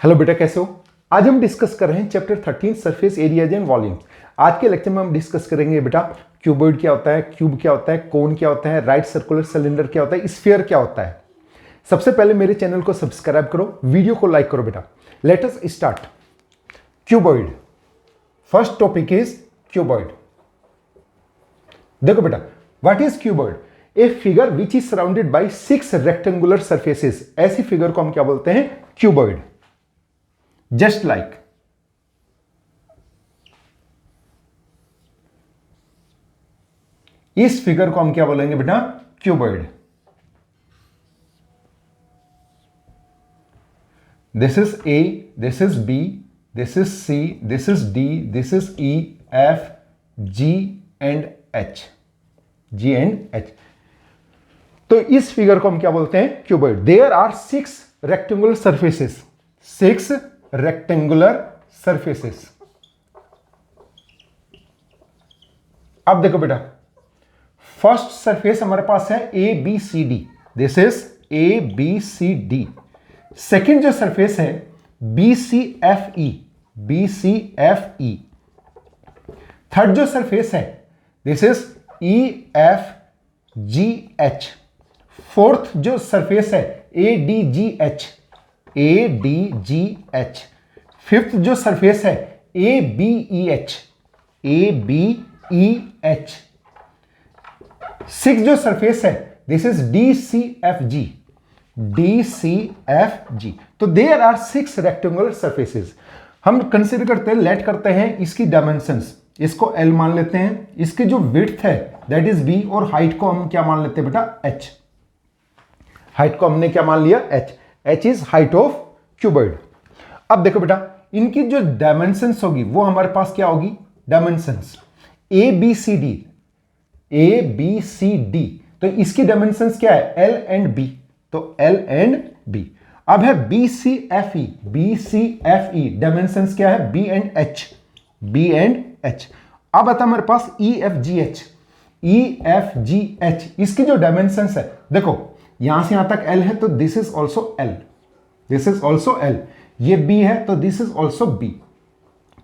Hello बेटा, कैसे हो? आज हम डिस्कस कर रहे हैं chapter 13 surface areas and volumes. आज के लेक्चर में हम डिस्कस करेंगे बेटा क्यूबॉइड क्या होता है, क्यूब क्या होता है, कोन क्या होता है, राइट सर्कुलर सिलेंडर क्या होता है, स्फीयर क्या होता है। सबसे पहले मेरे चैनल को सब्सक्राइब करो, वीडियो को लाइक करो बेटा। Let us start. Cuboid, first topic is cuboid. देखो बेटा, what is cuboid? A figure which is surrounded by 6 rectangular surfaces. ऐसी फिगर को हम क्या बोलते हैं? क्यूबॉइड। जस्ट लाइक इस फिगर को हम क्या बोलेंगे बेटा? Cuboid. This is A, this is B, this is C, this is D, this is E, F, G and H. G and H. तो इस फिगर को हम क्या बोलते हैं? Cuboid. There are 6 rectangular surfaces. 6 rectangular surfaces. अब देखो बेटा, फर्स्ट सरफेस हमारे पास है A B C D. This is A B C D. Second जो सरफेस है B C F E, B C F E. Third जो सरफेस है this is E F G H. Fourth जो surface है A D G H, A D G H. Fifth जो surface है A B E H, A B E H. Six जो surface है this is D C F G, D C F G. तो there are 6 rectangular surfaces. हम consider करते हैं, late करते हैं इसकी डायमेंशंस। इसको एल मान लेते हैं, इसकी जो विड्थ है दैट इज बी, और हाइट को हम क्या मान लेते हैं बेटा? एच। हाइट को हमने क्या मान लिया? H. H is height of cuboid. अब देखो बेटा, इनकी जो डायमेंशंस होगी वो हमारे पास क्या होगी? Dimensions A B C D, A B C D. तो इसकी डायमेंशंस क्या है? L and B. तो एल एंड बी। अब है B C F E, B C F E dimensions क्या है? B and H, B and H. अब आता हमारे पास E F G H, E F G H. इसकी जो डायमेंशंस है देखो, यहां से यहां तक एल है तो this is also L, this is also L. ये बी है तो दिस इज ऑल्सो बी।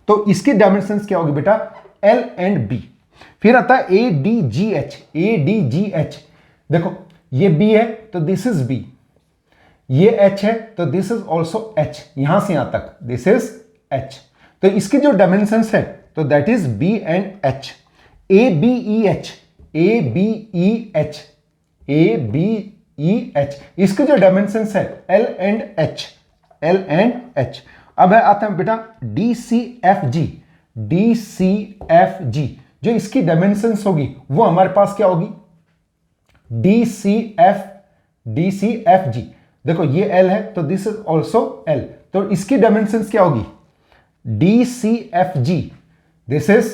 तो इसकी डायमेंशंस क्या होगी बेटा? L and B. फिर आता है A D G H, A D G H. देखो ये बी है तो दिस इज बी, ये एच है तो दिस इज ऑल्सो एच। यहां से यहां तक दिस इज एच। तो इसकी जो डायमेंशंस है तो that is B and H. A B E H, A B E H, A B E H. इसके जो डायमेंशंस है L and H, L and H. अब है आता है बेटा D C F G, D C F G. जो इसकी डायमेंशंस होगी वो हमारे पास क्या होगी? D C F, D C F G. देखो ये एल है तो दिस इज ऑल्सो एल। तो इसकी डायमेंशंस क्या होगी? D C F G, this is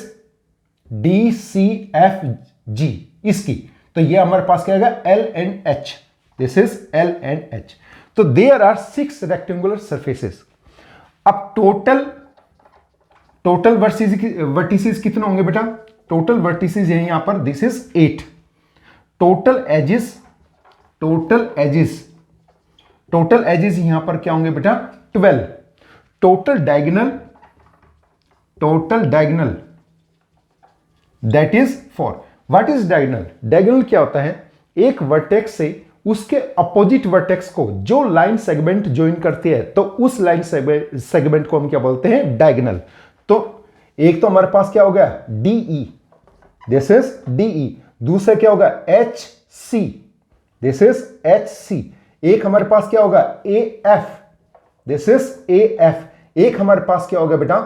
D C F G इसकी। तो ये हमारे पास क्या आएगा? L and H, this is L and H. तो देयर आर 6 रेक्टेंगुलर सरफेसेस। अब टोटल वर्टिसेस कितने होंगे बेटा? टोटल वर्टिसेस है यहां पर दिस इज 8। टोटल एजेस यहां पर क्या होंगे बेटा? 12। Total diagonal that is 4। What is diagonal? Diagonal क्या होता है? एक वर्टेक्स से उसके अपोजिट वर्टेक्स को जो लाइन सेगमेंट ज्वाइन करती है तो उस लाइन सेगमेंट को हम क्या बोलते हैं? डायगोनल। तो एक तो हमारे पास क्या हो गया? D E, this is D E. दूसरा क्या होगा? H C, this is H C. एक हमारे पास क्या होगा? A F, this is A F. एक हमारे पास क्या होगा बेटा?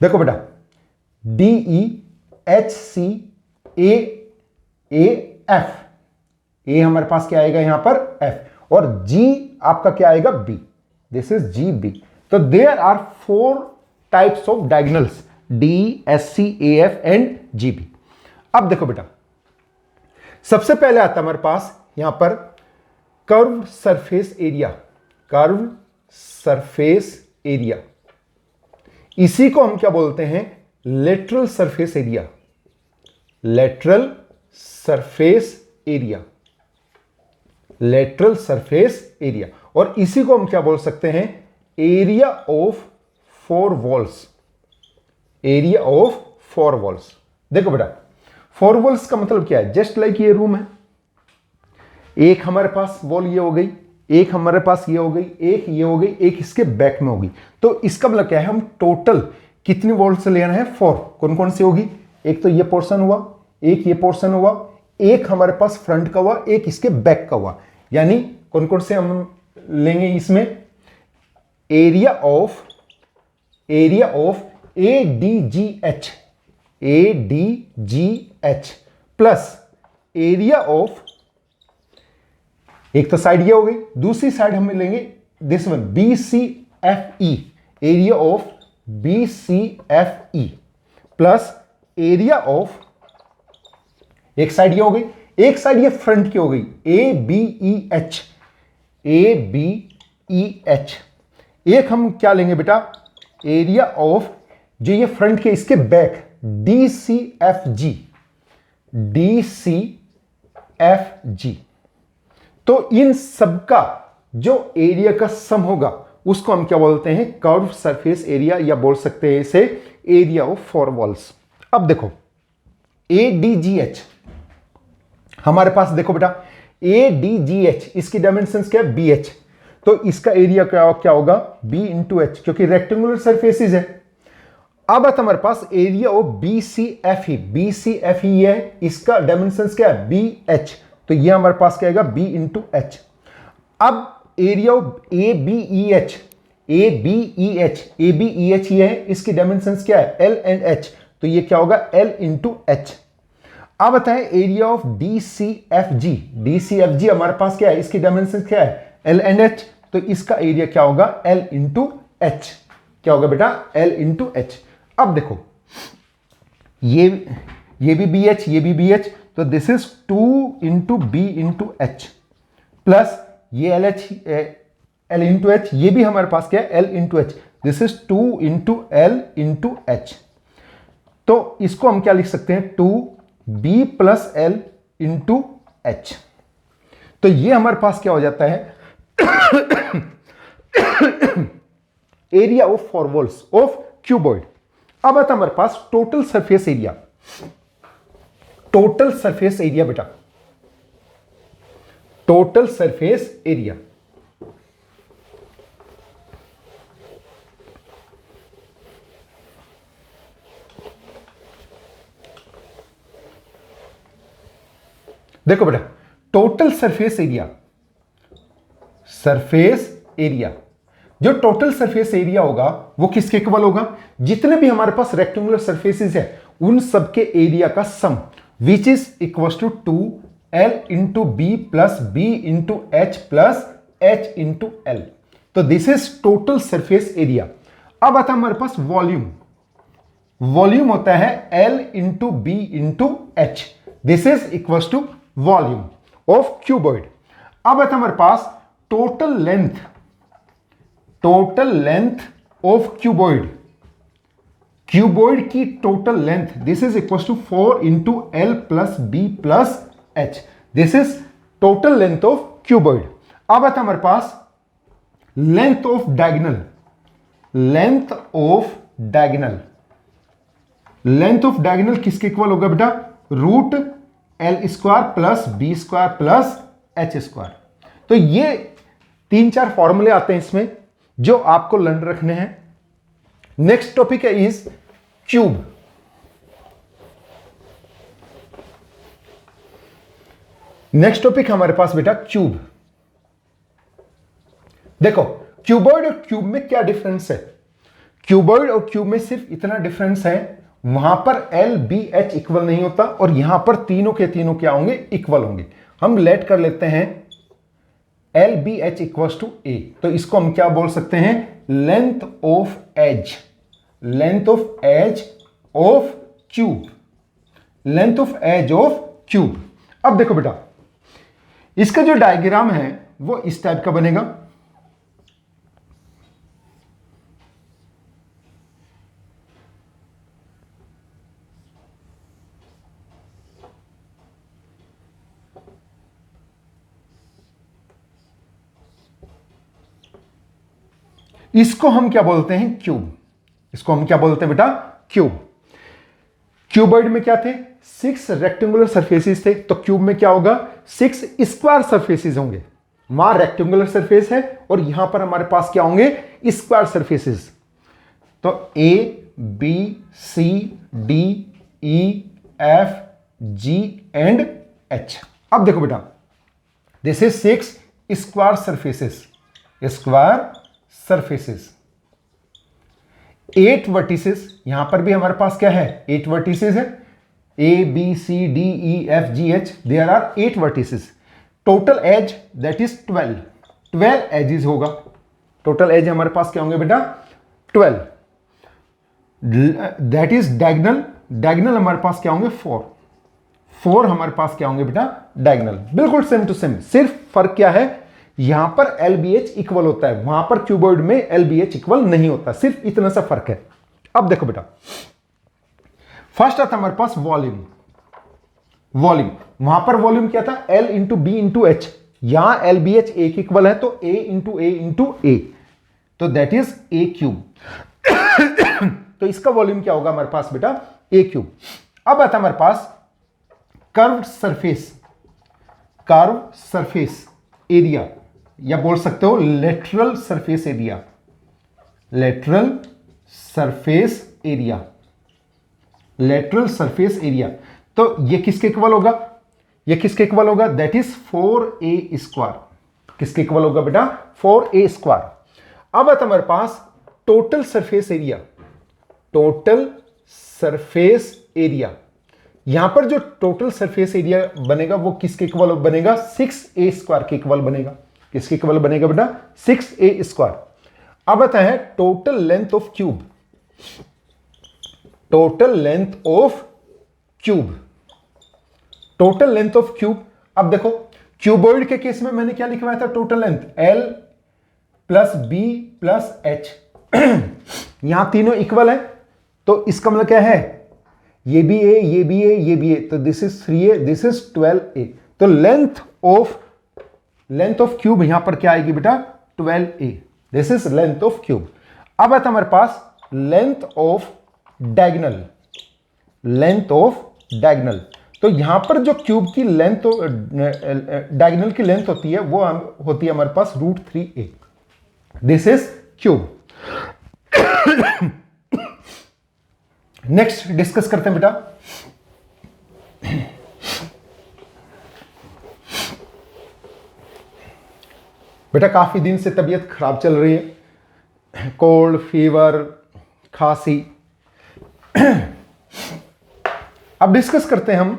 देखो बेटा, D E, H C, A F. ए हमारे पास क्या आएगा यहां पर? एफ। और जी आपका क्या आएगा? B, this is G B. तो there are 4 types of diagonals, D, S C, A F and G B. अब देखो बेटा, सबसे पहले आता हमारे पास यहां पर curve surface area, curve surface area. इसी को हम क्या बोलते हैं? Lateral surface area, lateral surface area, lateral surface area. और इसी को हम क्या बोल सकते हैं? Area of 4 walls, area of 4 walls. देखो बेटा 4 वॉल्स का मतलब क्या है, जस्ट लाइक ये रूम है, एक हमारे पास वॉल ये हो गई, एक हमारे पास ये हो गई, एक ये हो गई, एक इसके बैक में होगी। तो इसका मतलब क्या है, हम टोटल कितनी वॉल से ले रहे हैं, 4। कौन कौन सी होगी, एक तो ये पोर्शन हुआ, एक ये पोर्शन हुआ, एक हमारे पास फ्रंट का हुआ, एक इसके बैक का हुआ। यानी कौन कौन से हम लेंगे इसमें, area of ADGH, ADGH plus area of, एक तो साइड ये हो गई, दूसरी साइड हम लेंगे this one BCFE, area of BCFE plus area of, एक साइड ये हो गई, एक साइड ये फ्रंट की हो गई, ABEH, ABEH। एक हम क्या लेंगे बेटा, एरिया ऑफ जो ये फ्रंट के इसके बैक, DCFG, DCFG। तो इन सबका जो एरिया का सम होगा उसको हम क्या बोलते हैं, कर्व सरफेस एरिया, या बोल सकते हैं इसे एरिया ऑफ 4 वॉल्स। अब देखो ADGH हमारे पास, देखो बेटा ADGH इसकी डायमेंशंस क्या है, BH, तो इसका एरिया क्या होगा, B इंटू एच, क्योंकि रेक्टेंगुलर सरफेसेस है। अब हमारे पास एरिया ऑफ BCFE, BCFE है, इसका डायमेंशंस क्या है, BH, तो ये हमारे पास क्या आएगा, B इंटू एच। अब एरिया ऑफ ABEH, ABEH ये है, इसकी डायमेंशंस क्या है, L एंड H, तो ये क्या होगा, L इंटू एच। अब बताएं एरिया ऑफ DCFG, DCFG हमारे पास क्या है, इसकी डायमेंशंस क्या है, L एंड H, तो इसका एरिया क्या होगा, L इंटू एच, क्या होगा बेटा, L इंटू एच। अब देखो ये भी BH, ये भी BH, तो this is 2 into B into H plus ये L इंटू एच, ये भी हमारे पास क्या है, L into H, this is 2 into L into H. तो इसको हम क्या लिख सकते हैं, 2B plus L into H. तो ये हमारे पास क्या हो जाता है, area of 4 walls of cuboid. अब आता हमारे पास total surface area, total surface area बेटा, टोटल सरफेस एरिया। देखो बेटा total surface area, surface area, जो टोटल सरफेस एरिया होगा वो किसके इक्वल होगा, जितने भी हमारे पास रेक्टेंगुलर सरफेसेस है उन सबके एरिया का sum, which is equal to 2L into B plus B into H plus H into L. तो this is total surface area. अब आता है हमारे पास वॉल्यूम, वॉल्यूम होता है L into B into H, this is equal to volume of cuboid. अब आता है हमारे पास total length, total length of cuboid, cuboid की total length, this is equal to 4 into L plus B plus H, this is total length of cuboid. अब आता है हमारे पास length of diagonal, length of diagonal, length of diagonal किसके equal होगा बेटा, root L square plus B square plus H square. तो ये 3-4 फॉर्मूले आते हैं इसमें जो आपको लर्न रखने हैं। नेक्स्ट टॉपिक है इज क्यूब। नेक्स्ट टॉपिक हमारे पास बेटा क्यूब। देखो क्यूबॉइड और क्यूब में क्या डिफरेंस है, क्यूबॉइड और क्यूब में सिर्फ इतना डिफरेंस है, वहां पर एल बी एच इक्वल नहीं होता और यहां पर तीनों के तीनों क्या होंगे, इक्वल होंगे। हम लेट कर लेते हैं L B H equal to A, तो इसको हम क्या बोल सकते हैं, length of edge, length of edge of cube, length of edge of cube. अब देखो बेटा इसका जो डायग्राम है वो इस टाइप का बनेगा। इसको हम क्या बोलते हैं? क्यूब। इसको हम क्या बोलते हैं बेटा? क्यूब। क्यूबॉइड में क्या थे? 6 रेक्टेंगुलर सरफेसेस थे, तो क्यूब में क्या होगा? 6 स्क्वायर सरफेसेस होंगे। वहां रेक्टेंगुलर सरफेस है और यहां पर हमारे पास क्या होंगे? Square surfaces. तो A B C D E F G and H. अब देखो बेटा, this is 6 square surfaces. Square surfaces, 8 vertices. यहां पर भी हमारे पास क्या है? 8 वर्टिसेस है। A B C D E F G H, there are 8 vertices. Total edge that is 12 edges होगा। टोटल एज हमारे पास क्या होंगे बेटा? 12। That is diagonal. डायगोनल हमारे पास क्या होंगे? 4 हमारे पास क्या होंगे बेटा? डायगोनल। बिल्कुल सेम टू सेम, सिर्फ फर्क क्या है? यहां पर LBH इक्वल होता है, वहां पर क्यूबॉइड में LBH इक्वल नहीं होता, सिर्फ इतना सा फर्क है। अब देखो बेटा, फर्स्ट आता हमारे पास वॉल्यूम। वॉल्यूम, वहां पर वॉल्यूम क्या था? L into B into H. यहां LBH ए के इक्वल है, तो A into A into A, तो दैट इज ए क्यूब। तो इसका वॉल्यूम क्या होगा हमारे पास बेटा? A cube. अब आता हमारे पास curve surface. Curve surface area, या बोल सकते हो lateral surface area. Lateral surface area, lateral surface area. तो ये किसके इक्वल होगा? ये किसके इक्वल होगा? That is 4a square. किसके इक्वल होगा बेटा? 4a square. अब आता हमारे पास total surface area. Total surface area, यहां पर जो टोटल सरफेस एरिया बनेगा वो किसके इक्वल बनेगा? 6a स्क्वायर के इक्वल बनेगा। किसके इक्वल बनेगा बेटा? 6a square. अब आता है total length of cube. Total length of cube, total length of cube. अब देखो, क्यूबॉइड के केस में मैंने क्या लिखवाया था? Total length L plus B plus H. यहां तीनों इक्वल है, तो इसका मतलब क्या है? ये भी ए, ये भी ए, ये भी ए, तो this is 3a, this is 12a। तो लेंथ ऑफ क्यूब यहां पर क्या आएगी बेटा? 12a। This is length of cube. अब आता हमारे पास length of diagonal. Length of diagonal, तो यहां पर जो क्यूब की लेंथ, डायगोनल की लेंथ होती है वो होती है हमारे पास √3a। This is cube. Next discuss करते हैं बेटा, बेटा काफी दिन से तबीयत खराब चल रही है, कोल्ड, फीवर, खांसी। अब डिस्कस करते हैं हम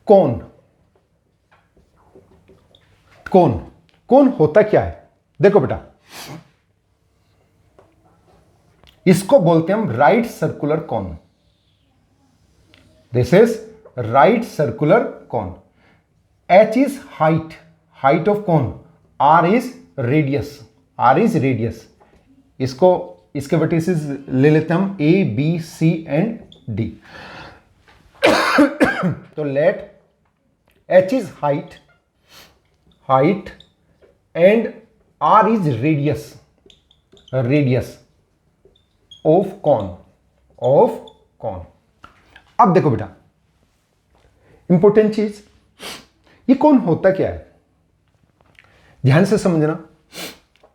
कोन। कोन, कोन होता क्या है? देखो बेटा, इसको बोलते हैं हम right circular cone. This is right circular cone. H is height, height of cone. R is radius, R is radius. इसको, इसके वर्टिसेस ले लेते हैं हम A, B, C and D। तो let H is height, height and R is radius, radius of cone, of cone. अब देखो बेटा, इंपॉर्टेंट चीज, ये कौन होता क्या है? ध्यान से समझना।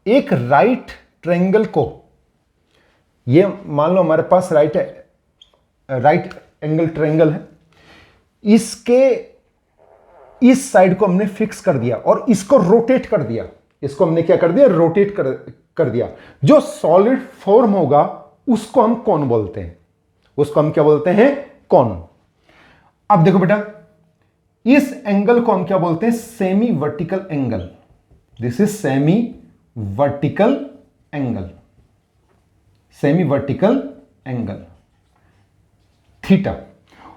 एक राइट ट्रायंगल को, ये मान लो हमारे पास राइट एंगल ट्रायंगल है, इसके इस साइड को हमने फिक्स कर दिया और इसको रोटेट कर दिया। इसको हमने क्या कर दिया? रोटेट कर दिया। जो सॉलिड फॉर्म होगा उसको हम कौन बोलते हैं? उसको हम क्या बोलते हैं? कौन। अब देखो बेटा, इस एंगल को हम क्या बोलते हैं? Semi vertical angle. This is semi vertical angle, semi vertical angle theta.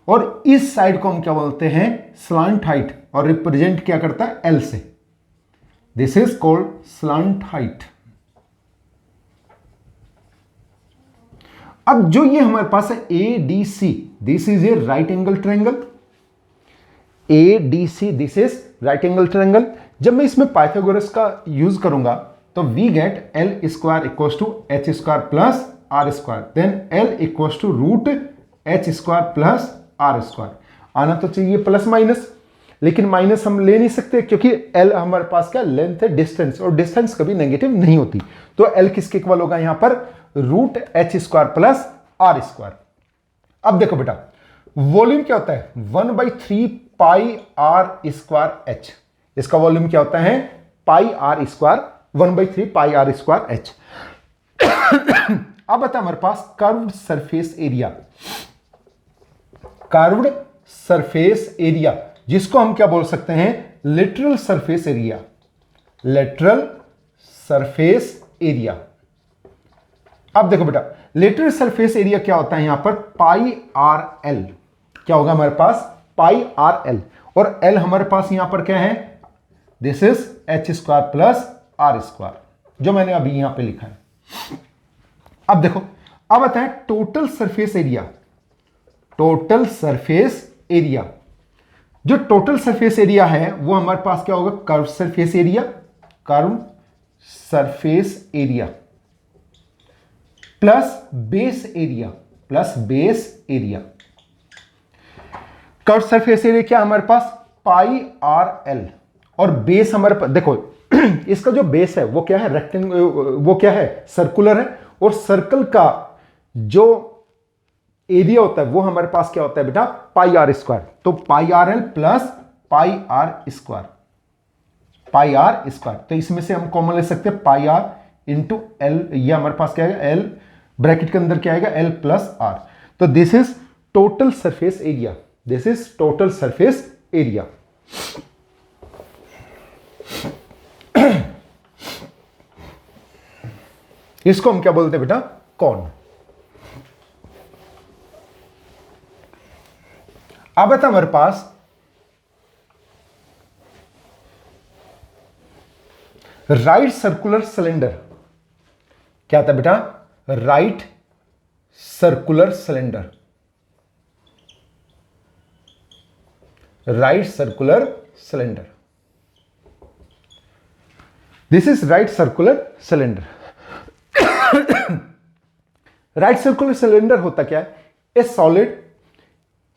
और इस साइड को हम क्या बोलते हैं? स्लांट हाइट, और रिप्रेजेंट क्या करता है? L से। This is called slant height. अब जो ये हमारे पास है ADC, this is a right angle triangle. ADC, this is right angle triangle. जब मैं इसमें पाइथागोरस का यूज करूंगा तो we get L square equals to H square plus R square, then L equals to root H square plus R square. आना तो चाहिए plus minus, लेकिन माइनस हम ले नहीं सकते क्योंकि एल हमारे पास क्या लेंथ है, डिस्टेंस, और डिस्टेंस कभी नेगेटिव नहीं होती। तो एल किसके इक्वल होगा यहां पर, root H square plus R square. अब देखो बेटा वॉल्यूम क्या होता है, 1/3 पाई आर स्क्वायर एच। इसका वॉल्यूम क्या होता है, pi R square, 1/3 pi R square H. अब बता हमारे पास curved surface area, curved surface area जिसको हम क्या बोल सकते हैं, lateral surface area, lateral surface area. अब देखो बेटा लेटरल सरफेस एरिया क्या होता है यहां पर, पाई आर एल। क्या होगा हमारे पास, पाई आर एल, और एल हमारे पास यहां पर क्या है, this is H square plus R square, जो मैंने अभी यहां पे लिखा है। अब देखो अब आता है total surface area, total surface area. जो टोटल सरफेस एरिया है वो हमारे पास क्या होगा, curve surface area, curve surface area plus base area, plus base area. Curve surface area क्या हमारे पास, पाई आर एल, और बेस हमारे पास देखो इसका जो बेस है वो क्या है, रेक्टेंगल, वो क्या है, सर्कुलर है, और सर्कल का जो एरिया होता है वो हमारे पास क्या होता है बेटा, पाई आर स्क्वायर। तो pi R L plus pi R square, pi R square. तो इसमें से हम कॉमन ले सकते हैं पाई आर इंटू एल, ये हमारे पास क्या आएगा, एल ब्रैकेट के अंदर क्या आएगा, एल प्लस आर। तो this is total surface area, this is total surface area. इसको हम क्या बोलते हैं बेटा, कॉन। अब आता हमारे पास राइट सर्कुलर सिलेंडर। क्या आता है बेटा, right circular cylinder, right circular cylinder, this is right circular cylinder. Right circular cylinder होता क्या है, ए solid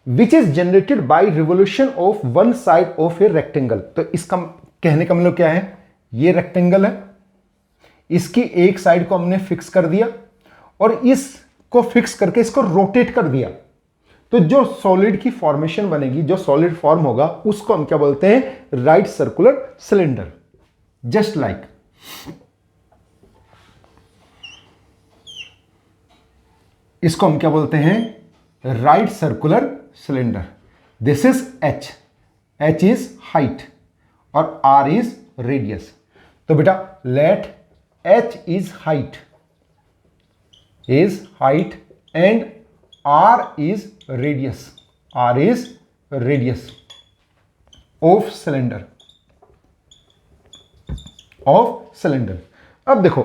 which is generated by revolution of one side of a rectangle. तो इसका कहने का मतलब क्या है, ये रेक्टेंगल है, इसकी एक साइड को हमने फिक्स कर दिया और इसको फिक्स करके इसको रोटेट कर दिया, तो जो सॉलिड की फॉर्मेशन बनेगी, जो सॉलिड फॉर्म होगा उसको हम क्या बोलते हैं, right circular cylinder. Just like इसको हम क्या बोलते हैं, right circular cylinder. This is H, H is height और आर इज रेडियस। तो बेटा let H is height, and R is radius, R is radius of cylinder, of cylinder. अब देखो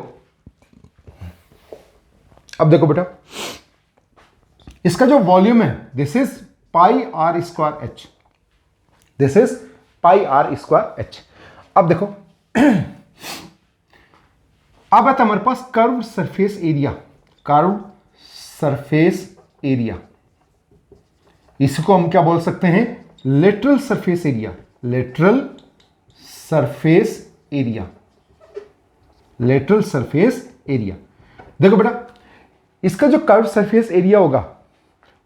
बेटा इसका जो वॉल्यूम है, this is pi R square H, this is pi R square H. अब देखो अब आता हमारे पास curve surface area, curve surface area. इसको हम क्या बोल सकते हैं, lateral surface area, lateral surface area, lateral surface area. देखो बेटा इसका जो कर्व सरफेस एरिया होगा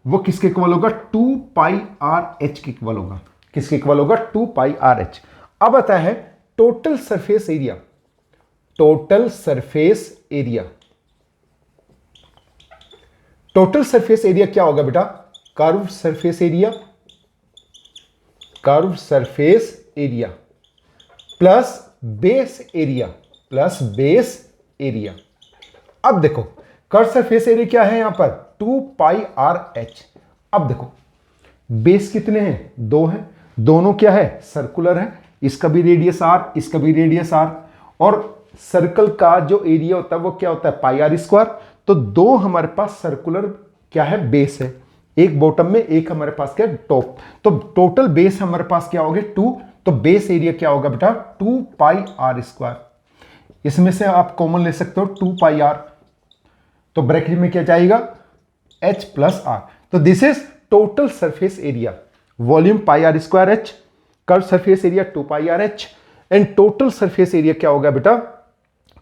वो किसके इक्वल होगा, 2 पाई आर एच के इक्वल होगा। किसके इक्वल होगा, 2 पाई आर एच। अब आता है total surface area, total surface area. Total surface area क्या होगा बेटा, curve surface area, curve surface area plus base area, plus base area. अब देखो कर्व सरफेस एरिया क्या है यहां पर, 2 पाई आर एच। अब देखो बेस कितने हैं, 2 हैं, दोनों क्या है, सर्कुलर है, इसका भी रेडियस आर, इसका भी रेडियस आर, और सर्कल का जो एरिया होता है वो क्या होता है, पाई आर स्क्वायर। तो 2 हमारे पास सर्कुलर क्या है, बेस है, एक बॉटम में एक हमारे पास क्या है, टॉप। तो टोटल बेस हमारे पास क्या हो गए, 2 तो बेस एरिया क्या होगा बेटा 2 पाई आर स्क्वायर। इसमें से आप कॉमन ले सकते हो 2 पाई आर, तो ब्रैकेट में क्या जाएगा h प्लस आर। तो this is total surface area, volume pi R square H, curve surface area 2 pi R H, and total surface area क्या होगा बेटा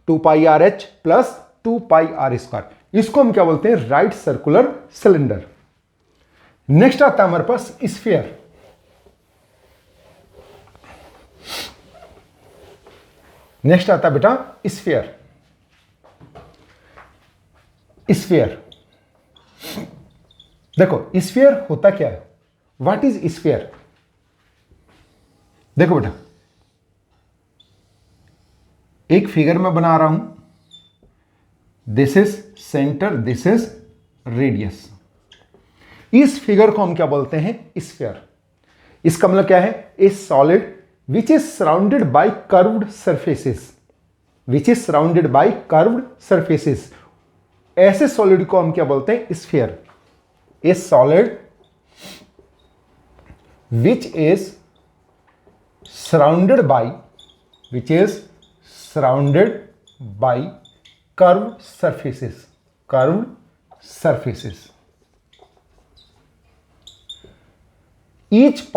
2 pi R H plus 2 pi R square. इसको हम क्या बोलते हैं राइट सर्कुलर सिलेंडर। नेक्स्ट आता है हमारे पास स्फीयर। नेक्स्ट आता है बेटा स्फीयर। स्फीयर देखो स्फीयर होता क्या है, व्हाट इज स्फीयर। देखो बेटा एक फिगर में बना रहा हूं, this is centre, this is radius. इस फिगर को हम क्या बोलते हैं स्फीयर। इसका मतलब क्या है ए solid which is surrounded bye curved surfaces, which is surrounded bye curved surfaces. ऐसे सॉलिड को हम क्या बोलते हैं sphere. A solid which is surrounded bye, which is surrounded bye curved surfaces, curved surfaces. each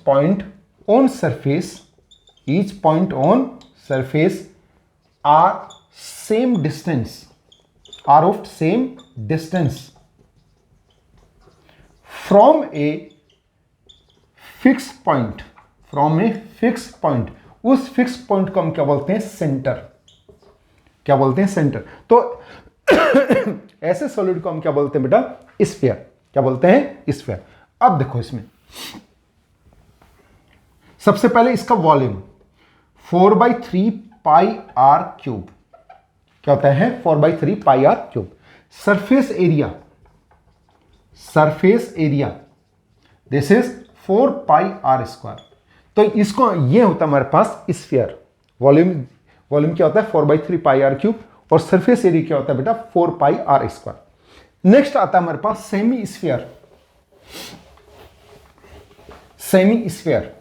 point on surface, each point on surface are same distance, are of same distance from a fixed point, from a fixed point। उस fix point को हम क्या बोलते हैं centre, क्या बोलते हैं centre. तो ऐसे सॉलिड को हम क्या बोलते हैं बेटा स्फीयर, क्या बोलते हैं स्फीयर। अब देखो इसमें सबसे पहले इसका वॉल्यूम 4/3 पाई आर क्यूब, क्या होता है 4/3 pi R cube. Surface area, surface area this is 4 pi R square. तो इसको ये होता है हमारे पास स्फीयर। वॉल्यूम क्या होता है 4/3 पाई आर क्यूब, और सरफेस एरिया क्या होता है बेटा 4 पाई आर स्क्वायर। नेक्स्ट आता है हमारे पास semi sphere. Semi sphere,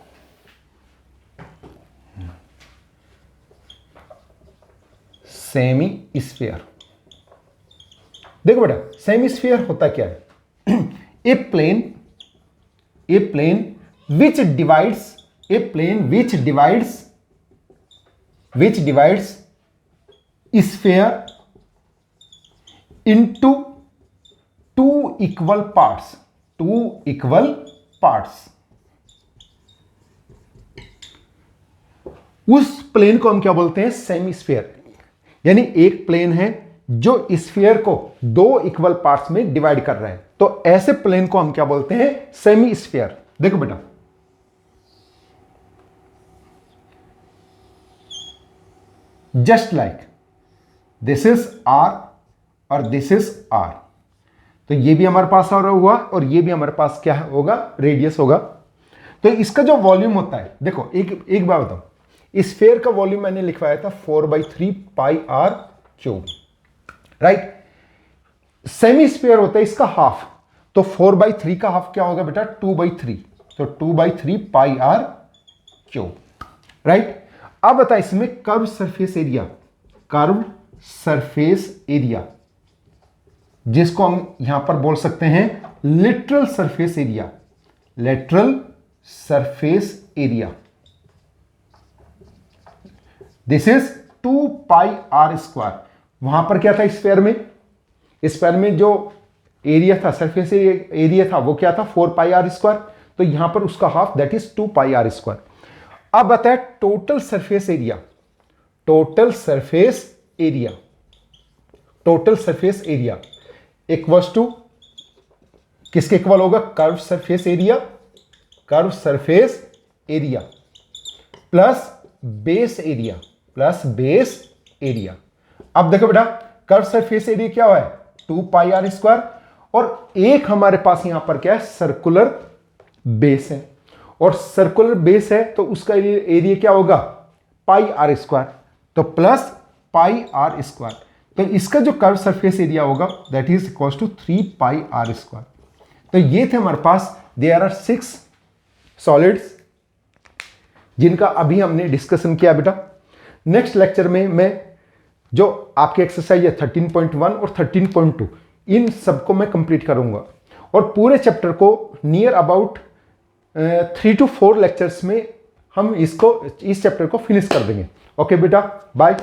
semi sphere देखो बेटा सेमी स्फीयर होता क्या है a plane which divides, a plane which divides sphere into two equal parts, two equal parts. उस प्लेन को हम क्या बोलते हैं सेमी स्फीयर। यानी एक प्लेन है जो स्फीयर को दो इक्वल पार्ट्स में डिवाइड कर रहा है, तो ऐसे प्लेन को हम क्या बोलते हैं सेमी स्फीयर। देखो बेटा just like this is R और दिस इज आर, तो ये भी हमारे पास आ रहा हुआ और ये भी हमारे पास क्या होगा रेडियस होगा। तो इसका जो वॉल्यूम होता है देखो एक बार बताओ, स्फीयर का वॉल्यूम मैंने लिखवाया था 4/3 pi R cube, right. Semi sphere होता है इसका हाफ, तो 4/3 का हाफ क्या होगा बेटा 2/3, तो 2/3 पाई आर क्यूब, राइट। अब बता इसमें curve surface area, curve surface area जिसको हम यहां पर बोल सकते हैं literal surface area, lateral surface area this is 2 pi R square. वहां पर क्या था स्फीयर में जो एरिया था सरफेस एरिया था वो क्या था 4 पाई आर स्क्वायर, तो यहां पर उसका half that is 2 pi R square. अब बताए total surface area, total surface area, total surface area equals to किसके इक्वल होगा curve surface area, curve surface area plus base area, plus base area. अब देखो बेटा कर्व सरफेस एरिया क्या है 2 pi R square, और एक हमारे पास यहां पर क्या है सर्कुलर बेस है, और सर्कुलर बेस है तो उसका एरिया क्या होगा पाई आर स्क्वायर, तो प्लस पाई आर स्क्वायर। तो इसका जो कर्व सरफेस एरिया होगा that is equal to 3 pi R square. तो ये थे हमारे पास देयर आर 6 सॉलिड्स जिनका अभी हमने डिस्कशन किया बेटा। नेक्स्ट लेक्चर में मैं जो आपके एक्सरसाइज है 13.1 और 13.2 इन सबको मैं कंप्लीट करूंगा और पूरे चैप्टर को नियर अबाउट 3 to 4 लेक्चर्स में हम इस चैप्टर को फिनिश कर देंगे। ओके बेटा, बाय।